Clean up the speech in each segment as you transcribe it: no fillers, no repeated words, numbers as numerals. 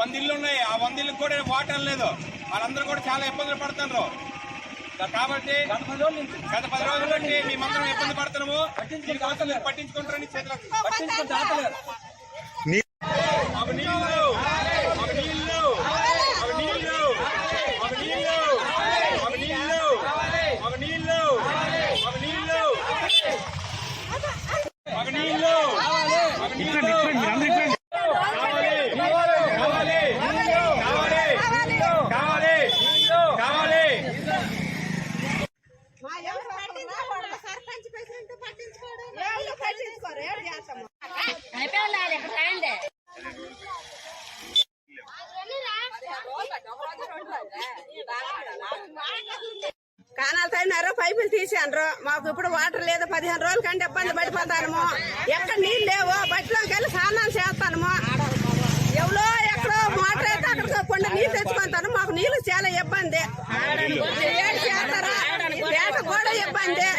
100 ఇళ్ళు ఉన్నాయి. ఆ 100 ఇళ్ళకి కూడా వాటర్ లేదు. వాళ్ళందరూ కూడా చాలా ఇబ్బందులు పడుతున్నారు. కాబట్టి గత 10 రోజుల నుండి మేమందరం ఇబ్బంది పడుతున్నాము. పట్టించుకుంటారని చేతులు కానాలు తవ్వినారు, పైపులు తీసారు. మాకు ఇప్పుడు వాటర్ లేదు. 15 రోజుల కంటే ఇబ్బంది పడిపోతాము. ఎక్కడ నీళ్ళు లేవు. బట్టిలోకి వెళ్ళి స్నానాలు చేస్తాము. ఎవరో ఎక్కడో మోటార్ అయితే అక్కడ కొండ నీళ్ళు తెచ్చుకుంటాను. మాకు నీళ్ళు చాలా ఇబ్బంది. చేస్తారా పేట కూడా ఇబ్బంది.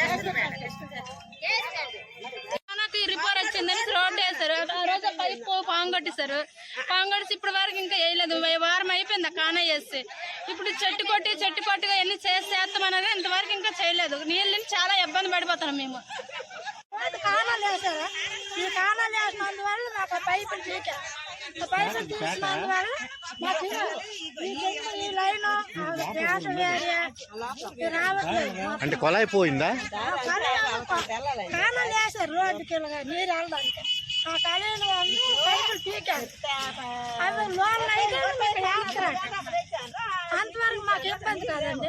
రిపేర్ వచ్చిందని రోడ్డు వేశారు. ఆ రోజు పైపు పాంగొట్టేశారు. పాంగొట్టేసి ఇప్పటి వరకు ఇంకా వేయలేదు. వారం అయిపోయింది ఆ కాన వేసి. ఇప్పుడు చెట్టు కొట్టిగా ఎన్ని చేస్తామన్నది ఇంతవరకు ఇంకా చేయలేదు. నీళ్ళు చాలా ఇబ్బంది పడిపోతున్నాం మేము. కానాలు వేసారు. ఈ కానాలు వేసినందువల్ల మాకు పైపులు తీసారు. పైపులు తీసినందువల్ల మాకు ఈ లైన్ గ్యాస్ రావట్లేదు. అంటే కొలాయి పోయిందా? కానాలు వేసారు రోడ్డుకి నీరు వెళ్ళడానికి. ఆ కాలేజీ వాళ్ళు పైపులు తీకారు. అవి లోన్లు అయితే అంతవరకు మాకు ఇబ్బంది కాదండి.